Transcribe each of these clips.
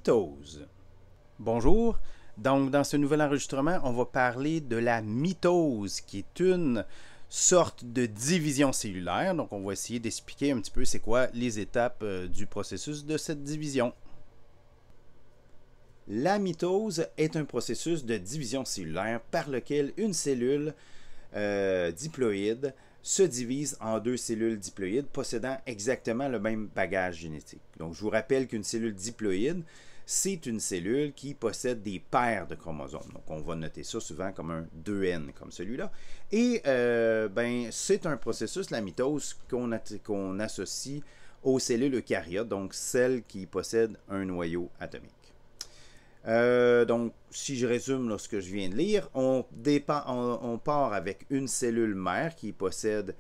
mitose. Bonjour, donc dans ce nouvel enregistrement, on va parler de la mitose, qui est une sorte de division cellulaire. Donc on va essayer d'expliquer un petit peu c'est quoi les étapes du processus de cette division. La mitose est un processus de division cellulaire par lequel une cellule diploïde se divise en deux cellules diploïdes possédant exactement le même bagage génétique. Donc, je vous rappelle qu'une cellule diploïde, c'est une cellule qui possède des paires de chromosomes. Donc, on va noter ça souvent comme un 2N, comme celui-là. Et c'est un processus, la mitose, qu'on associe aux cellules eucaryotes, donc celles qui possèdent un noyau atomique. Donc, si je résume là, ce que je viens de lire, on part avec une cellule mère qui possède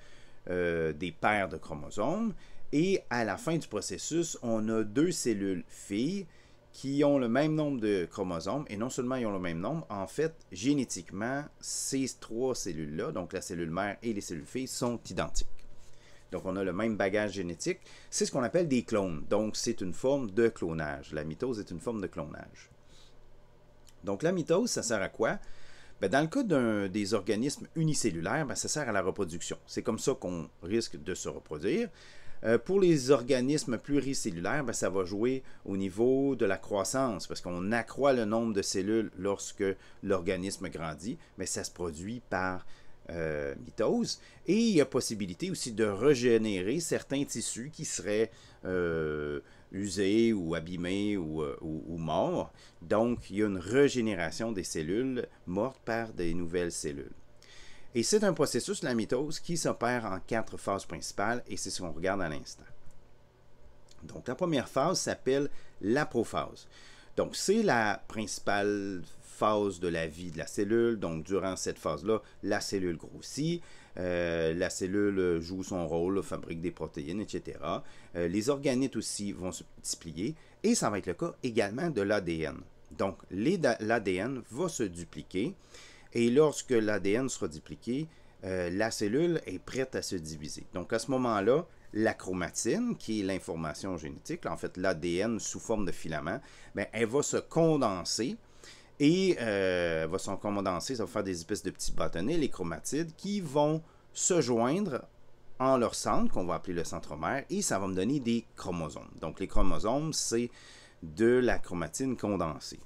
des paires de chromosomes et à la fin du processus, on a deux cellules filles qui ont le même nombre de chromosomes et non seulement ils ont le même nombre, en fait, génétiquement, ces trois cellules-là, donc la cellule mère et les cellules filles, sont identiques. Donc, on a le même bagage génétique. C'est ce qu'on appelle des clones. Donc, c'est une forme de clonage. La mitose est une forme de clonage. Donc, la mitose, ça sert à quoi? Bien, dans le cas des organismes unicellulaires, ça sert à la reproduction. C'est comme ça qu'on risque de se reproduire. Pour les organismes pluricellulaires, ça va jouer au niveau de la croissance, parce qu'on accroît le nombre de cellules lorsque l'organisme grandit, mais ça se produit par mitose. Et il y a possibilité aussi de régénérer certains tissus qui seraient usés ou abîmés ou morts. Donc, il y a une régénération des cellules mortes par des nouvelles cellules. Et c'est un processus, la mitose, qui s'opère en 4 phases principales, et c'est ce qu'on regarde à l'instant. Donc, la première phase s'appelle la prophase. Donc, c'est la principale phase de la vie de la cellule. Donc, durant cette phase-là, la cellule grossit, la cellule joue son rôle, fabrique des protéines, etc. Les organites aussi vont se multiplier, et ça va être le cas également de l'ADN. Donc, l'ADN va se dupliquer, et lorsque l'ADN sera dupliqué, la cellule est prête à se diviser. Donc, à ce moment-là, la chromatine, qui est l'information génétique, en fait l'ADN sous forme de filament, elle va se condenser et ça va faire des espèces de petits bâtonnets, les chromatides, qui vont se joindre en leur centre, qu'on va appeler le centromère, et ça va me donner des chromosomes. Donc les chromosomes, c'est de la chromatine condensée.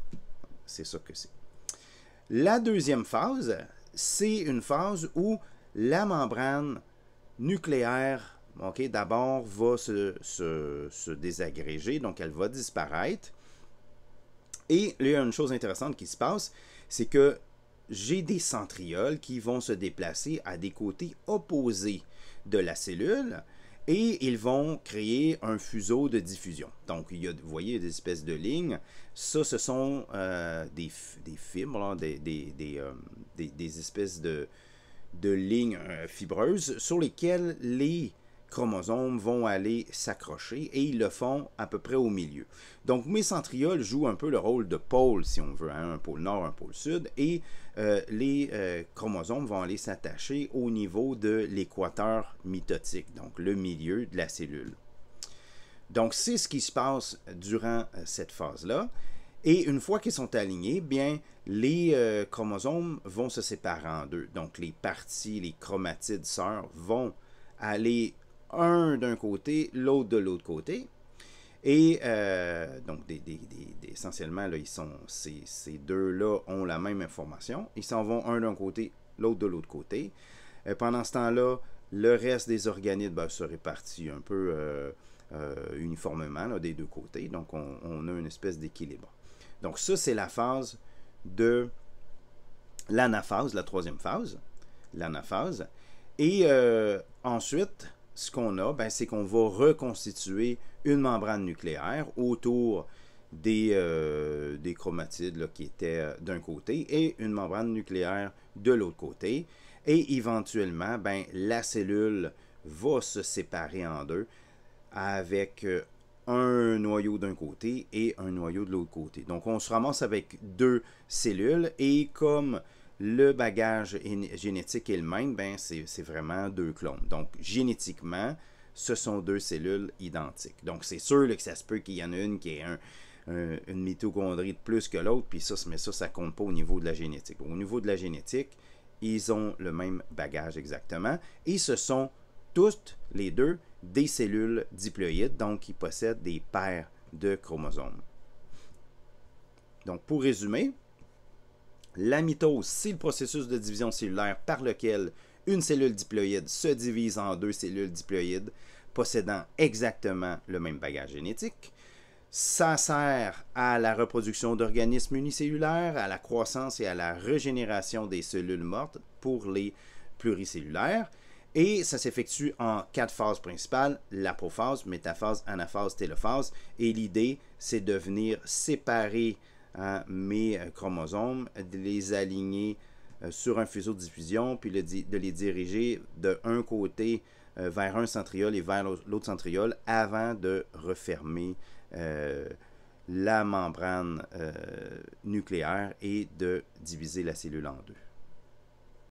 C'est ça que c'est. La deuxième phase, c'est une phase où la membrane nucléaire, d'abord va se désagréger, donc elle va disparaître. Et il y a une chose intéressante qui se passe, c'est que j'ai des centrioles qui vont se déplacer à des côtés opposés de la cellule et ils vont créer un fuseau de diffusion. Donc, vous voyez, des espèces de lignes. Ça, ce sont des fibres, là, des espèces de lignes fibreuses sur lesquelles les chromosomes vont aller s'accrocher et ils le font à peu près au milieu. Donc, mes centrioles jouent un peu le rôle de pôle, si on veut, un pôle nord, un pôle sud, et les chromosomes vont aller s'attacher au niveau de l'équateur mitotique, donc le milieu de la cellule. Donc, c'est ce qui se passe durant cette phase-là. Et une fois qu'ils sont alignés, bien, les chromosomes vont se séparer en deux. Donc, les parties, les chromatides sœurs vont aller un d'un côté, l'autre de l'autre côté. Et donc, essentiellement, là, ces deux-là ont la même information. Ils s'en vont un d'un côté, l'autre de l'autre côté. Pendant ce temps-là, le reste des organites se répartit un peu uniformément là, des deux côtés. Donc, on a une espèce d'équilibre. Donc, ça, c'est la phase de l'anaphase, la troisième phase, l'anaphase. Et ensuite, ce qu'on a, c'est qu'on va reconstituer une membrane nucléaire autour des chromatides là, qui étaient d'un côté et une membrane nucléaire de l'autre côté. Et éventuellement, la cellule va se séparer en deux avec un noyau d'un côté et un noyau de l'autre côté. Donc, on se ramasse avec deux cellules et comme le bagage génétique est le même, c'est vraiment deux clones. Donc, génétiquement, ce sont deux cellules identiques. Donc, c'est sûr là, que ça se peut qu'il y en a une qui ait une mitochondrie de plus que l'autre, puis mais ça compte pas au niveau de la génétique. Au niveau de la génétique, ils ont le même bagage exactement, et ce sont toutes les deux des cellules diploïdes, donc ils possèdent des paires de chromosomes. Donc, pour résumer, la mitose, c'est le processus de division cellulaire par lequel une cellule diploïde se divise en deux cellules diploïdes possédant exactement le même bagage génétique. Ça sert à la reproduction d'organismes unicellulaires, à la croissance et à la régénération des cellules mortes pour les pluricellulaires. Et ça s'effectue en 4 phases principales, l'aprophase, métaphase, anaphase, télophase. Et l'idée, c'est de venir séparer mes chromosomes, de les aligner sur un fuseau de diffusion, puis de les diriger d'un côté vers un centriole et vers l'autre centriole avant de refermer la membrane nucléaire et de diviser la cellule en deux.